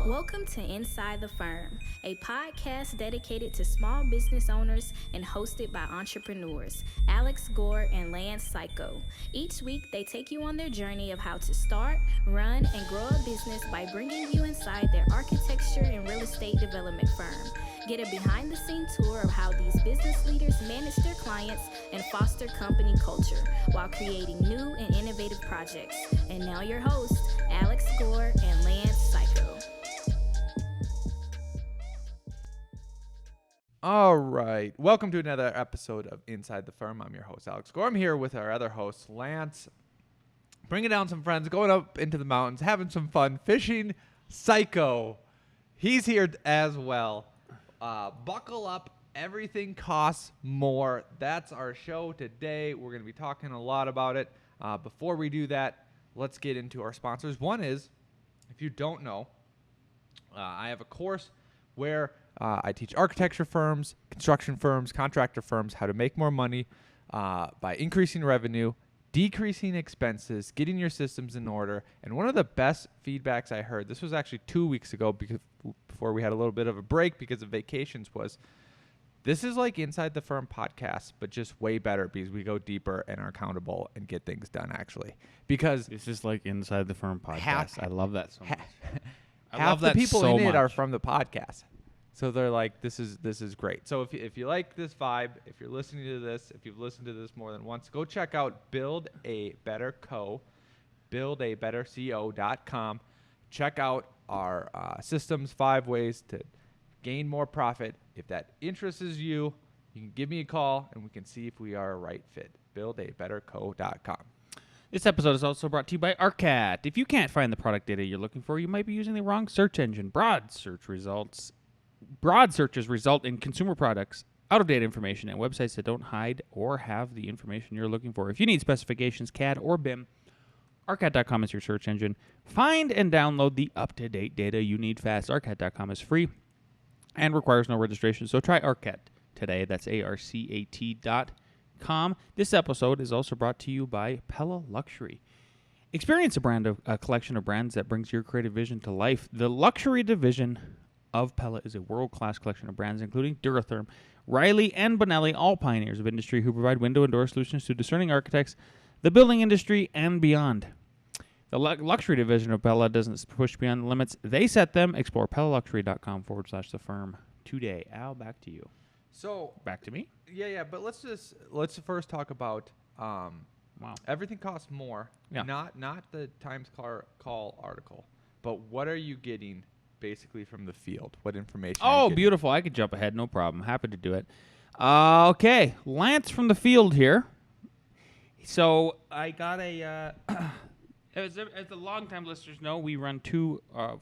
Welcome to Inside the Firm, a podcast dedicated to small business owners and hosted by entrepreneurs, Alex Gore and Lance Cayko. Each week, they take you on their journey of how to start, run, and grow a business by bringing you inside their architecture and real estate development firm. Get a behind-the-scenes tour of how these business leaders manage their clients and foster company culture while creating new and innovative projects. And now your hosts, Alex Gore and Lance Cayko. All right. Welcome to another episode of Inside the Firm. I'm your host, Alex Gore. I'm here with our other host, Lance. Bringing down some friends, going up into the mountains, having some fun, fishing. Cayko. He's here as well. Buckle up. Everything costs more. That's our show today. We're going to be talking a lot about it. Before we do that, let's get into our sponsors. One is, if you don't know, I have a course where I teach architecture firms, construction firms, contractor firms how to make more money by increasing revenue, decreasing expenses, getting your systems in order. And one of the best feedbacks I heard, this was actually 2 weeks ago before we had a little bit of a break because of vacations, was this is like Inside the Firm podcast, but just way better because we go deeper and are accountable and get things done actually. Because this is like Inside the Firm podcast. I love that so much. Half the people in it are from the podcast. So they're like, this is great. So if you like this vibe, if you're listening to this, if you've listened to this more than once, go check out buildabetterco.com. Check out our systems, 5 ways to gain more profit. If that interests you, you can give me a call and we can see if we are a right fit. buildabetterco.com. This episode is also brought to you by ARCAT. If you can't find the product data you're looking for, you might be using the wrong search engine. Broad searches result in consumer products, out-of-date information, and websites that don't hide or have the information you're looking for. If you need specifications, CAD or BIM, ARCAT.com is your search engine. Find and download the up-to-date data you need fast. ARCAT.com is free and requires no registration, so try ARCAT today. That's ARCAT.com. This episode is also brought to you by Pella Luxury. Experience a collection of brands that brings your creative vision to life. The luxury division of Pella is a world-class collection of brands, including Duratherm, Riley, and Bonelli, all pioneers of industry who provide window and door solutions to discerning architects, the building industry, and beyond. The luxury division of Pella doesn't push beyond the limits. They set them. Explore PellaLuxury.com/the firm today. Al, back to you. So back to me? Yeah, but let's first talk about everything costs more. Yeah. Not the Times Call article, but what are you getting basically from the field? What information? Oh, beautiful. I could jump ahead. No problem. Happy to do it. Okay. Lance from the field here. So I got as the longtime listeners know, we run 2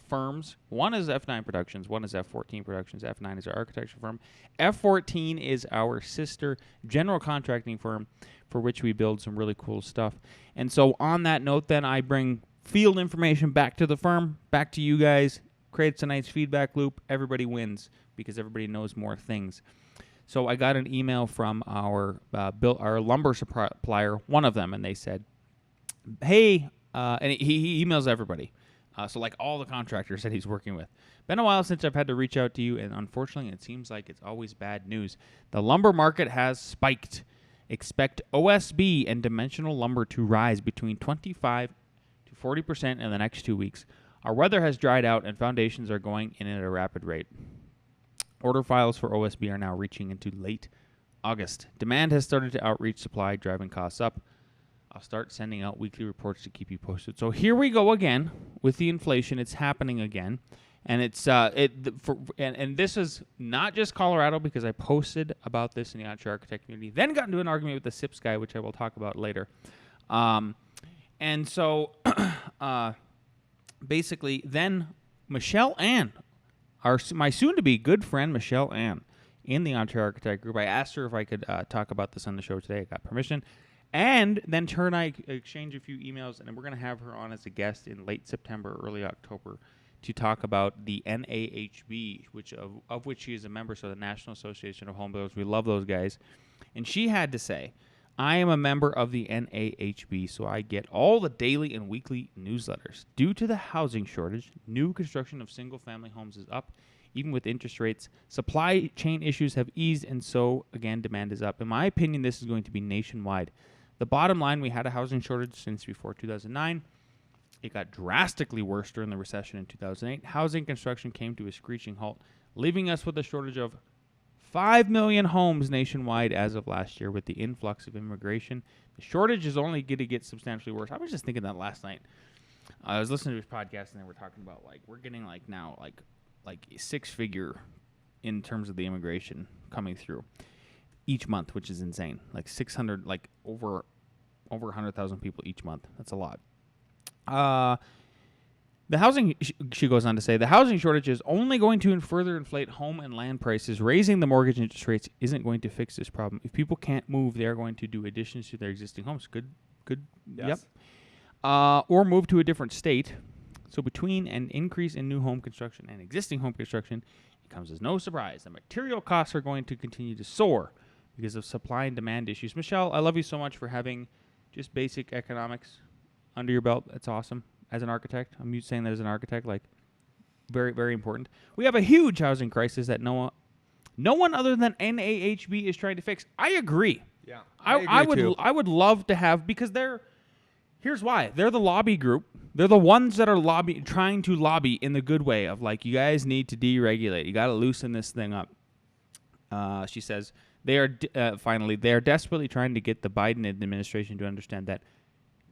firms. One is F9 Productions. One is F14 Productions. F9 is our architecture firm. F14 is our sister general contracting firm for which we build some really cool stuff. And so on that note, then I bring field information back to the firm, back to you guys. Creates a nice feedback loop. Everybody wins because everybody knows more things. So I got an email from our lumber supplier, one of them, and they said, hey, and he emails everybody. So like all the contractors that he's working with. Been a while since I've had to reach out to you, and unfortunately it seems like it's always bad news. The lumber market has spiked. Expect OSB and dimensional lumber to rise between 25 to 40% in the next 2 weeks. Our weather has dried out, and foundations are going in at a rapid rate. Order files for OSB are now reaching into late August. Demand has started to outreach supply, driving costs up. I'll start sending out weekly reports to keep you posted. So here we go again with the inflation. It's happening again, and and this is not just Colorado because I posted about this in the Ontario architect community. Then got into an argument with the SIPS guy, which I will talk about later. And so. Basically, then Michelle Ann, my soon-to-be good friend Michelle Ann, in the Ontario Architect Group, I asked her if I could talk about this on the show today. I got permission. And then her and I exchanged a few emails, and we're going to have her on as a guest in late September, early October, to talk about the NAHB, of which she is a member, so the National Association of Home Builders. We love those guys. And she had to say, I am a member of the NAHB, so I get all the daily and weekly newsletters. Due to the housing shortage, new construction of single-family homes is up. Even with interest rates, supply chain issues have eased, and so, again, demand is up. In my opinion, this is going to be nationwide. The bottom line, we had a housing shortage since before 2009. It got drastically worse during the recession in 2008. Housing construction came to a screeching halt, leaving us with a shortage of 5 million homes nationwide as of last year. With the influx of immigration, the shortage is only going to get substantially worse. I was just thinking that last night. I was listening to his podcast, and they were talking about, like, we're getting, like, now, like a six-figure in terms of the immigration coming through each month, which is insane. Like 600, like over 100,000 people each month. That's a lot. The housing, she goes on to say, the housing shortage is only going to further inflate home and land prices. Raising the mortgage interest rates isn't going to fix this problem. If people can't move, they're going to do additions to their existing homes. Good. Yes. Yep. Or move to a different state. So between an increase in new home construction and existing home construction, it comes as no surprise that material costs are going to continue to soar because of supply and demand issues. Michelle, I love you so much for having just basic economics under your belt. That's awesome. As an architect, I'm saying that as an architect, like very, very important. We have a huge housing crisis that no one other than NAHB is trying to fix. I agree. Yeah, I would love to have, because here's why. They're the lobby group. They're the ones that are trying to lobby in the good way of, like, you guys need to deregulate. You got to loosen this thing up. She says they are finally they are desperately trying to get the Biden administration to understand that,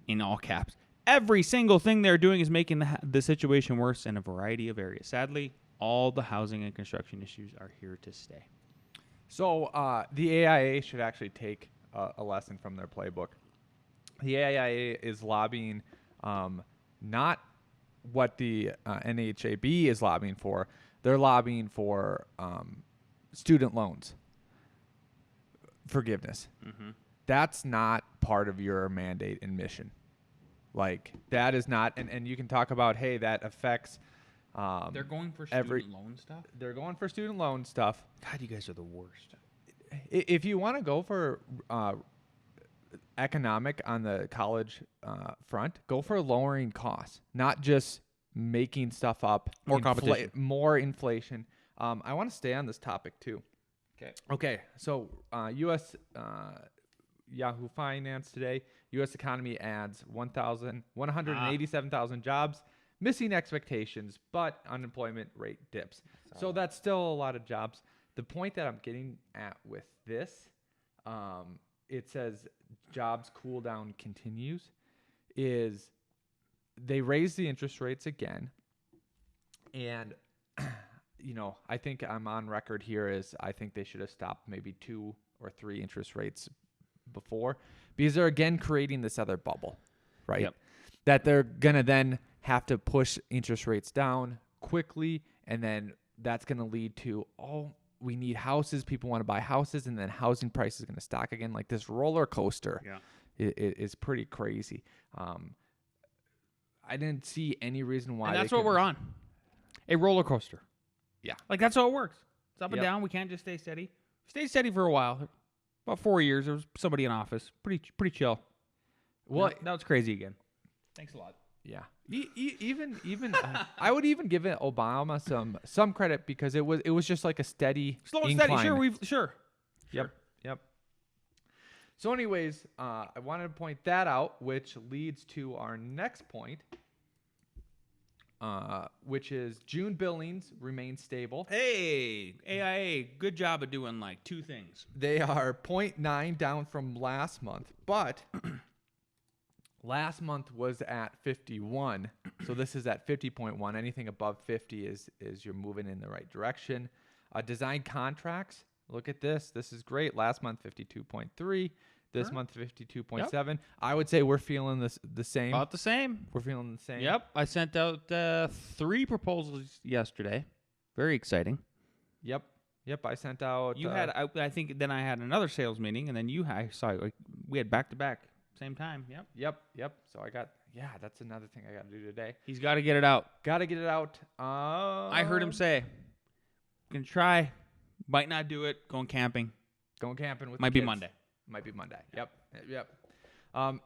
in all caps, every single thing they're doing is making the situation worse in a variety of areas. Sadly, all the housing and construction issues are here to stay. So the AIA should actually take a lesson from their playbook. The AIA is lobbying not what the NHAB is lobbying for. They're lobbying for student loans forgiveness. Mm-hmm. That's not part of your mandate and mission. Like, that is not, and you can talk about, hey, that affects. They're going for student loan stuff? They're going for student loan stuff. God, you guys are the worst. If you want to go for economic on the college front, go for lowering costs, not just making stuff up. More competition. More inflation. I want to stay on this topic, too. Okay. So U.S. Yahoo Finance today, U.S. economy adds 187,000 jobs, missing expectations, but unemployment rate dips. So that's still a lot of jobs. The point that I'm getting at with this, it says jobs cool down continues, is they raise the interest rates again. And, I think I'm on record here is I think they should have stopped maybe 2 or 3 interest rates before, because they're again creating this other bubble, right? Yep. That they're going to then have to push interest rates down quickly, and then that's going to lead to, we need houses, people want to buy houses, and then housing prices are going to stock again. Like, this roller coaster is pretty crazy. I didn't see any reason why. And that's what we're on. A roller coaster. Yeah. Like, that's how it works. It's up and down. We can't just stay steady. Stayed steady for a while. About 4 years, there was somebody in office. Pretty chill. Well, now it's crazy again. Thanks a lot. Yeah. Even I would even give it Obama some credit, because it was just like a steady slow and incline. steady. Sure. Yep. So anyways, I wanted to point that out, which leads to our next point, which is June billings remain stable. Hey, AIA, good job of doing like 2 things. They are 0.9 down from last month, but last month was at 51, so this is at 50.1. Anything above 50 is you're moving in the right direction. Design contracts, look at this. This is great. Last month 52.3. This month 52.7. Yep. I would say we're feeling the same. About the same. We're feeling the same. Yep. I sent out 3 proposals yesterday. Very exciting. Yep. I sent out. You had. I think then I had another sales meeting, and then I saw we had back to back same time. Yep. So I got. Yeah, that's another thing I got to do today. He's got to get it out. I heard him say, "Gonna try, might not do it. Going camping with might the be kids. Monday." Might be Monday. Yep. Yep.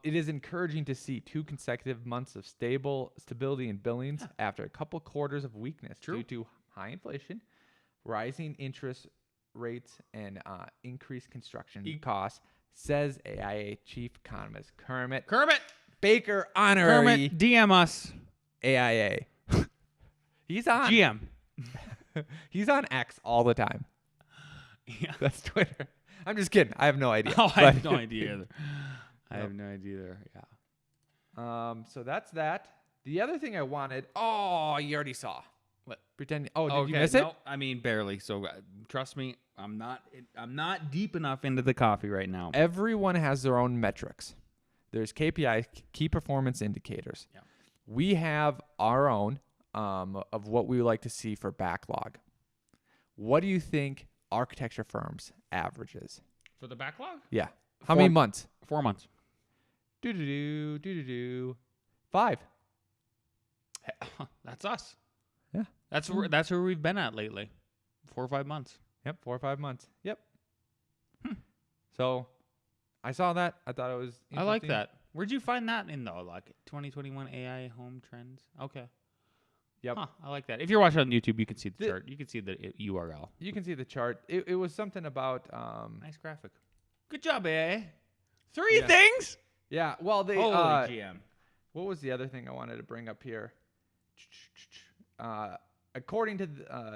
It is encouraging to see 2 consecutive months of stability in billings after a couple quarters of weakness due to high inflation, rising interest rates, and increased construction costs, says AIA Chief Economist Kermit Baker Honorary. Kermit, DM us. AIA. He's on GM. He's on X all the time. Yeah. That's Twitter. I'm just kidding. I have no idea. Oh, I have no idea either. I have no idea either. Yeah. So that's that. The other thing I wanted. Oh, you already saw. What? Pretend. Oh, did you Okay, miss it? no, I mean barely. So trust me, I'm not deep enough into the coffee right now. Everyone has their own metrics. There's KPI, key performance indicators. Yeah. We have our own of what we would like to see for backlog. What do you think architecture firms averages? For the backlog? Yeah. How many months? 4 months. 5. That's us. Yeah. That's where we've been at lately. 4 or 5 months. Yep, 4 or 5 months. Yep. So I saw that. I thought it was interesting. I like that. Where'd you find that in though? Like 2021 AI home trends? Okay. Yep. Huh, I like that. If you're watching on YouTube, you can see the chart. You can see the URL. You can see the chart. It was something about Nice graphic. Good job, AI. 3 things? Yeah. Well, they Holy GM. What was the other thing I wanted to bring up here? According to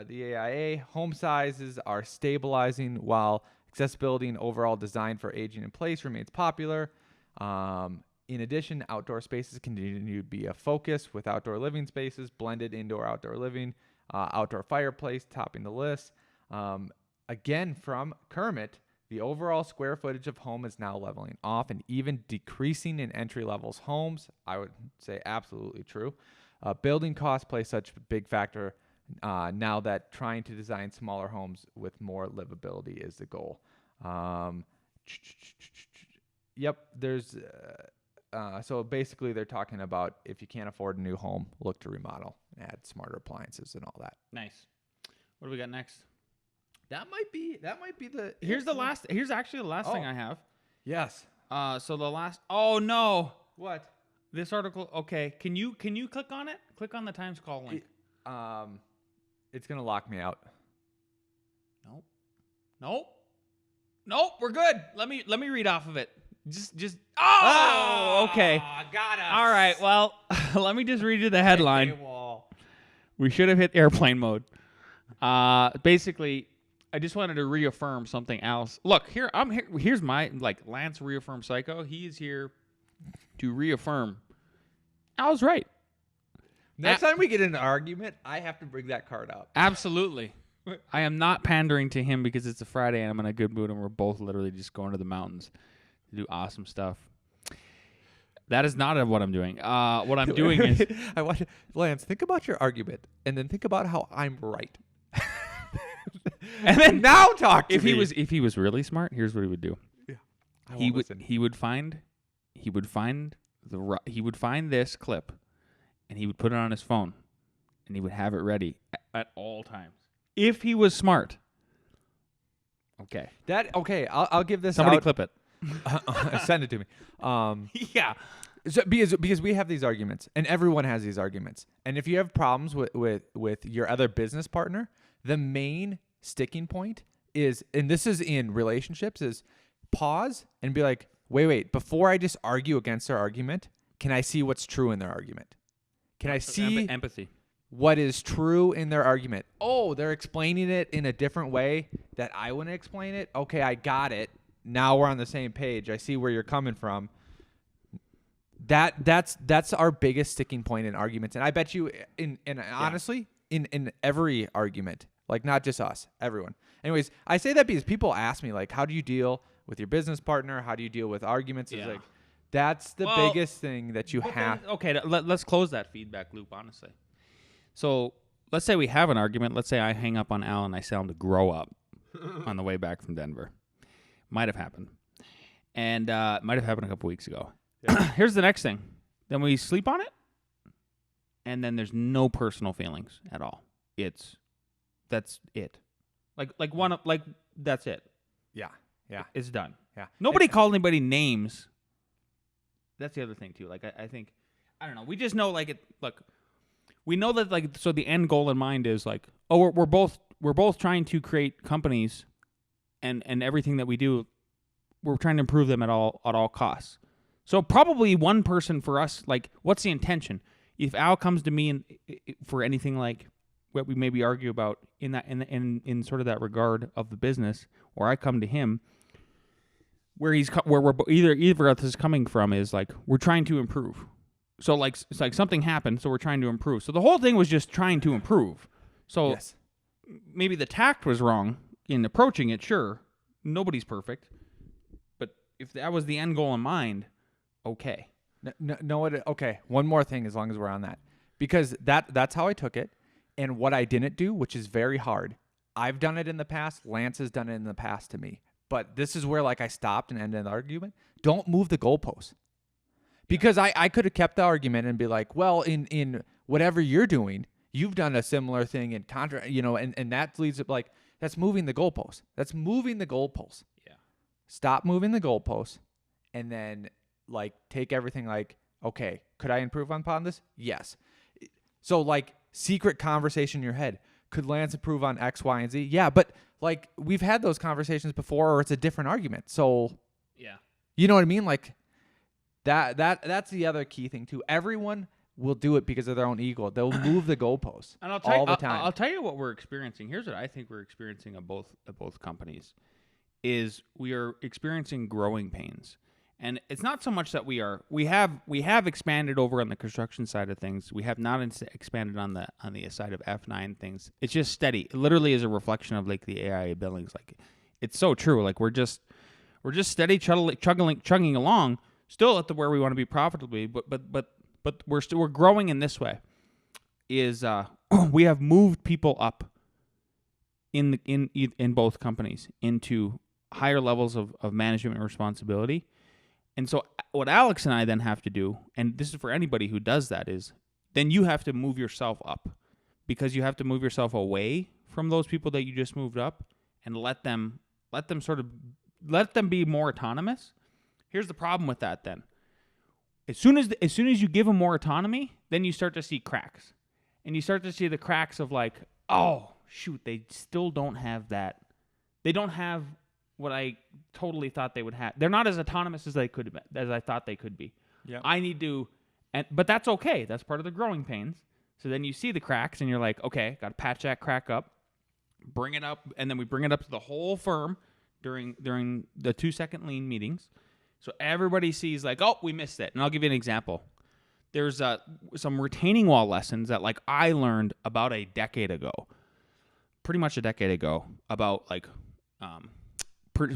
the AIA, home sizes are stabilizing while accessibility and overall design for aging in place remains popular. In addition, outdoor spaces continue to be a focus with outdoor living spaces, blended indoor-outdoor living, outdoor fireplace topping the list. Again, from Kermit, the overall square footage of home is now leveling off and even decreasing in entry-level homes. I would say absolutely true. Building costs play such a big factor now that trying to design smaller homes with more livability is the goal. Yep, there's... so basically they're talking about if you can't afford a new home, look to remodel and add smarter appliances and all that. Nice. What do we got next? That might be the... Here's actually the last thing I have. Yes. So the last... Oh, no. What? This article... Okay. Can you click on it? Click on the Times Call link. It's going to lock me out. Nope. We're good. Let me read off of it. Just. Oh, okay. Got us. All right. Well, let me just read you the headline. We should have hit airplane mode. Basically, I just wanted to reaffirm something else. Look, I'm here. Here's my Lance reaffirm Cayko. He is here to reaffirm. Al's right. Next time we get in an argument, I have to bring that card up. Absolutely. I am not pandering to him because it's a Friday and I'm in a good mood and we're both literally just going to the mountains to do awesome stuff. That is not what I'm doing. What I'm doing is... I want Lance, think about your argument and then think about how I'm right. And then now talk to me. If he was really smart, here's what he would do. Yeah. He would find this clip and he would put it on his phone and he would have it ready at all times. If he was smart. Okay. I'll give this Somebody out. clip it. Send it to me. Yeah. So because we have these arguments and everyone has these arguments. And if you have problems with your other business partner, the main sticking point is, and this is in relationships, is pause and be like, wait, before I just argue against their argument, can I see what's true in their argument? Can I see empathy? What is true in their argument? Oh, they're explaining it in a different way that I wouldn't explain it. Okay, I got it. Now we're on the same page. I see where you're coming from. That's our biggest sticking point in arguments. And I bet you honestly, in every argument, like not just us, everyone. Anyways, I say that because people ask me, like, how do you deal with your business partner? How do you deal with arguments? It's like, that's the biggest thing that you have. Okay, let's close that feedback loop, honestly. So let's say we have an argument. Let's say I hang up on Al and I tell him to grow up on the way back from Denver. Might have happened. And might have happened a couple weeks ago. Yeah. Here's the next thing. Then we sleep on it. And then there's no personal feelings at all. That's it. That's it. Yeah. It's done. Yeah. Nobody called anybody names. That's the other thing too. Like I think, I don't know. We just know like it. Look, we know that like so the end goal in mind is like, oh, we're both trying to create companies, and everything that we do, we're trying to improve them at all costs. So probably one person for us, like, what's the intention? If Al comes to me and for anything like what we maybe argue about in sort of that regard of the business, or I come to him, where we're either of us is coming from is like we're trying to improve. So like it's like something happened, so we're trying to improve. So the whole thing was just trying to improve. So maybe the tact was wrong in approaching it. Sure, nobody's perfect, but if that was the end goal in mind, okay. Okay, one more thing as long as we're on that. Because that's how I took it. And what I didn't do, which is very hard, I've done it in the past. Lance has done it in the past to me. But this is where like I stopped and ended the argument. Don't move the goalposts. Because I could have kept the argument and be like, well, in whatever you're doing, you've done a similar thing in contra, and that leads to like, that's moving the goalposts. That's moving the goalposts. Yeah. Stop moving the goalposts and then like take everything like, okay, could I improve upon this? Yes. So like secret conversation in your head. Could Lance improve on X, Y, and Z? Yeah, but like we've had those conversations before, or it's a different argument. So yeah, you know what I mean? Like that's the other key thing too. Everyone will do it because of their own ego. They'll move the goalposts and I'll tell all you, the time. I'll tell you what we're experiencing. Here's what I think we're experiencing at both companies is we are experiencing growing pains. And it's not so much that we have expanded over on the construction side of things. We have not expanded on the side of F9 things. It's just steady. It literally is a reflection of like the AI billings. Like it's so true. Like we're just steady chugging along, still at the where we want to be profitably. But we're growing in this way. Is we have moved people up in both companies into higher levels of management and responsibility. And so what Alex and I then have to do, and this is for anybody who does that, is then you have to move yourself up because you have to move yourself away from those people that you just moved up and let them be more autonomous. Here's the problem with that then. As soon as you give them more autonomy, then you start to see cracks. And you start to see the cracks of like, oh, shoot, they still don't have that. They don't have what I totally thought they would have. They're not as autonomous as I thought they could be. Yeah. I need to, but that's okay. That's part of the growing pains. So then you see the cracks and you're like, okay, got to patch that crack up, bring it up, and then we bring it up to the whole firm during the 2-second lean meetings. So everybody sees like, oh, we missed it. And I'll give you an example. There's some retaining wall lessons that like I learned about pretty much a decade ago, about like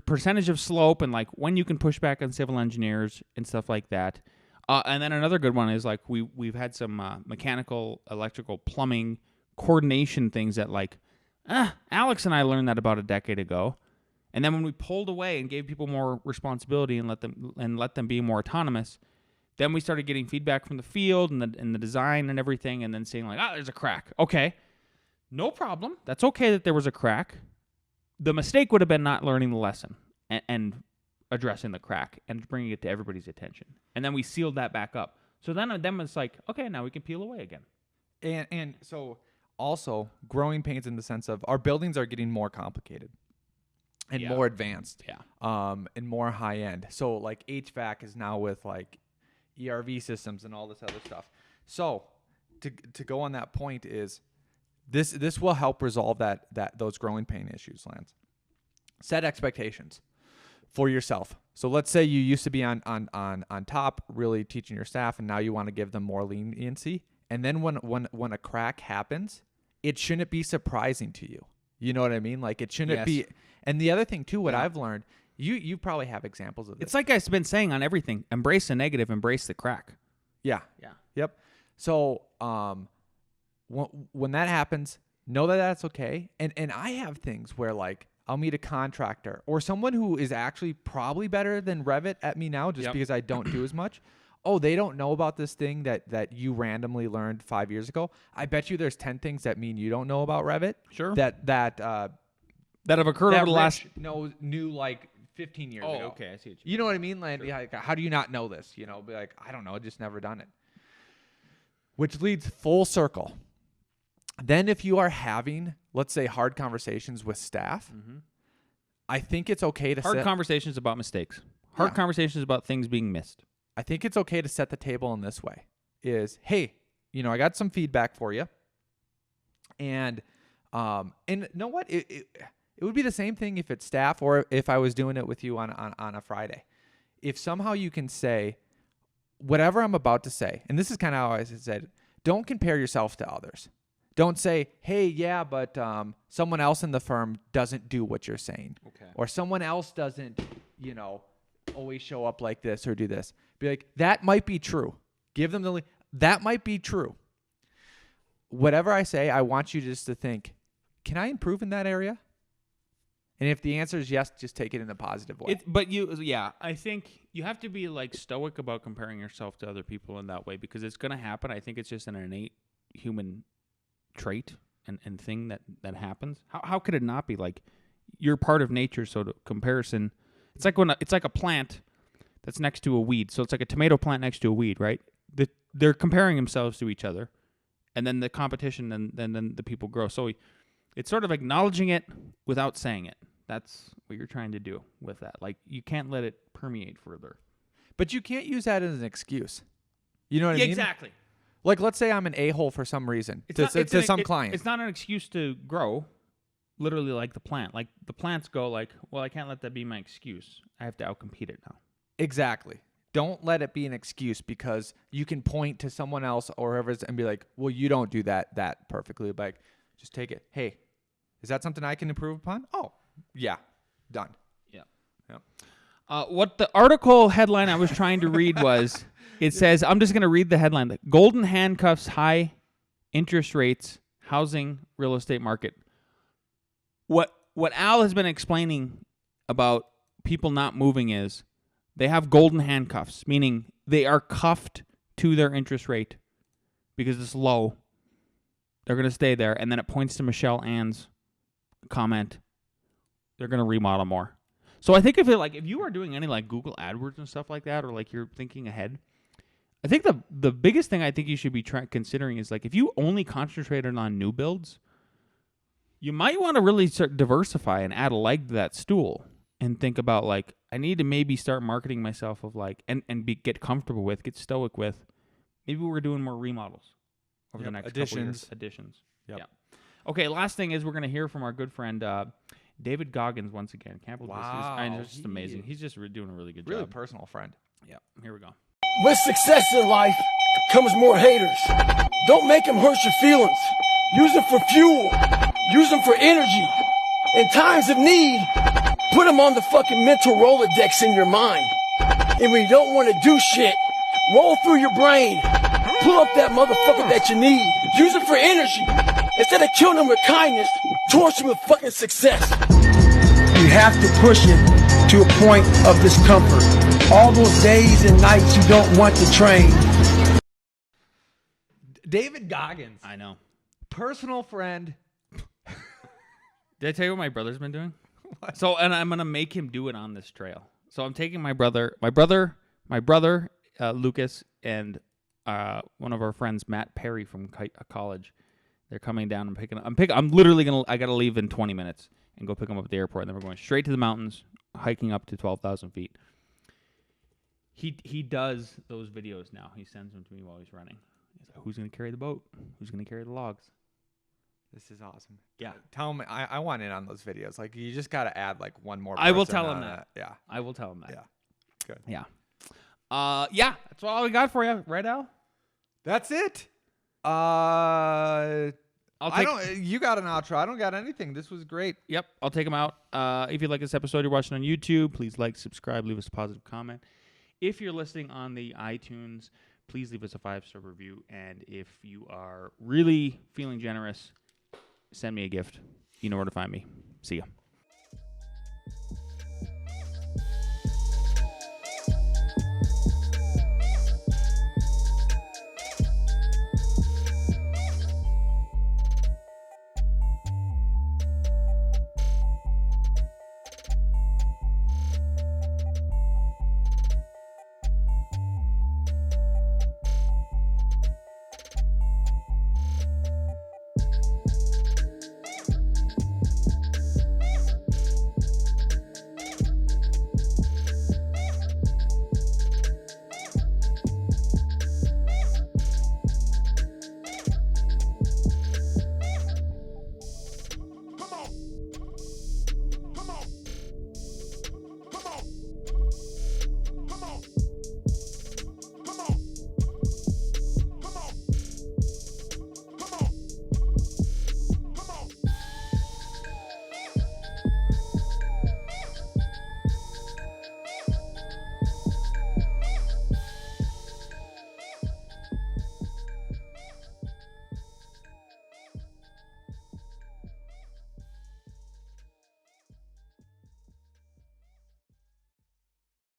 percentage of slope and like when you can push back on civil engineers and stuff like that. And then another good one is like we've had some mechanical, electrical, plumbing coordination things that like Alex and I learned that about a decade ago. And then when we pulled away and gave people more responsibility and let them be more autonomous, then we started getting feedback from the field and the design and everything, and then saying like, there's a crack. Okay, no problem. That's okay that there was a crack. The mistake would have been not learning the lesson and addressing the crack and bringing it to everybody's attention. And then we sealed that back up. So then it's like, okay, now we can peel away again. And so also growing pains in the sense of our buildings are getting more complicated and more advanced, and more high end. So like HVAC is now with like ERV systems and all this other stuff. So to go on that point is this will help resolve those growing pain issues, Lance. Set expectations for yourself. So let's say you used to be on top, really teaching your staff, and now you want to give them more leniency. And then when a crack happens, it shouldn't be surprising to you. You know what I mean? Like it shouldn't be. And the other thing too, what I've learned, you probably have examples of this. It's like I've been saying on everything: embrace the negative, embrace the crack. Yeah. Yep. So when that happens, know that that's okay. And I have things where like I'll meet a contractor or someone who is actually probably better than Revit at me now, just because I don't do as much. Oh, they don't know about this thing that you randomly learned 5 years ago. I bet you there's 10 things that mean you don't know about Revit. Sure. That have occurred over the last knew like 15 years Oh, ago. okay. I see what You know what I mean? Like, how do you not know this? You know, be like, I don't know, just never done it. Which leads full circle. Then if you are having, let's say, hard conversations with staff, I think it's okay to hard conversations about mistakes. Hard conversations about things being missed. I think it's okay to set the table in this way. Is, hey, you know, I got some feedback for you. And you know what? It would be the same thing if it's staff or if I was doing it with you on a Friday. If somehow you can say, whatever I'm about to say, and this is kind of how I said, don't compare yourself to others. Don't say, hey, yeah, but someone else in the firm doesn't do what you're saying. Okay. Or someone else doesn't, you know, always show up like this or do this. Be like, that might be true. Give them the that might be true. Whatever I say, I want you just to think, can I improve in that area? And if the answer is yes, just take it in a positive way. I think you have to be like stoic about comparing yourself to other people in that way because it's going to happen. I think it's just an innate human trait and thing that happens. How could it not be? Like, you're part of nature, so the comparison, it's like a plant that's next to a weed. So it's like a tomato plant next to a weed, right? They're comparing themselves to each other, and then the competition, and then the people grow. So it's sort of acknowledging it without saying it. That's what you're trying to do with that. Like, you can't let it permeate further. But you can't use that as an excuse. You know what I mean? Exactly. Like, let's say I'm an a-hole for some reason to some client. It's not an excuse to grow, literally like the plant. Like, the plants go like, well, I can't let that be my excuse. I have to outcompete it now. Exactly. Don't let it be an excuse because you can point to someone else or whoever and be like, well, you don't do that perfectly. Like, just take it. Hey, is that something I can improve upon? Oh, yeah. Done. Yeah. Yep. What the article headline I was trying to read was, it says, I'm just going to read the headline. Golden handcuffs, high interest rates, housing, real estate market. What Al has been explaining about people not moving is they have golden handcuffs, meaning they are cuffed to their interest rate because it's low. They're going to stay there. And then it points to Michelle Ann's comment. They're going to remodel more. So I think if you are doing any like Google AdWords and stuff like that, or like you're thinking ahead, I think the biggest thing I think you should be considering is like if you only concentrated on new builds, you might want to really start diversify and add a leg to that stool and think about like, I need to maybe start marketing myself of like, and get comfortable with, get stoic with, maybe we're doing more remodels over the next couple years. Additions. Yep. Yeah. Okay, last thing is we're going to hear from our good friend David Goggins once again. Can't believe this. It's just amazing. He's just doing a really good job. Really personal friend. Yeah, here we go. With success in life comes more haters. Don't make them hurt your feelings. Use them for fuel. Use them for energy. In times of need, put them on the fucking mental Rolodex in your mind. And when you don't want to do shit, roll through your brain. Pull up that motherfucker that you need. Use it for energy. Instead of killing them with kindness, torch them with fucking success. You have to push it to a point of discomfort. All those days and nights you don't want to train. David Goggins. I know. Personal friend. Did I tell you what my brother's been doing? What? So, and I'm going to make him do it on this trail. So I'm taking my brother, Lucas, and one of our friends, Matt Perry from college. They're coming down and picking up. I'm literally I got to leave in 20 minutes and go pick them up at the airport. And then we're going straight to the mountains, hiking up to 12,000 feet. He does those videos now. He sends them to me while he's running. He's like, who's going to carry the boat? Who's going to carry the logs? This is awesome. Yeah. Tell him I want in on those videos. Like, you just got to add like one more. I will tell him that. Yeah. I will tell him that. Yeah. Good. Yeah. Yeah. That's all we got for you. Right, Al? That's it. You got an outro. I don't got anything. This was great. Yep. I'll take them out. If you like this episode, you're watching on YouTube, please like, subscribe, leave us a positive comment. If you're listening on the iTunes, please leave us a 5-star review. And if you are really feeling generous, send me a gift. You know where to find me. See ya.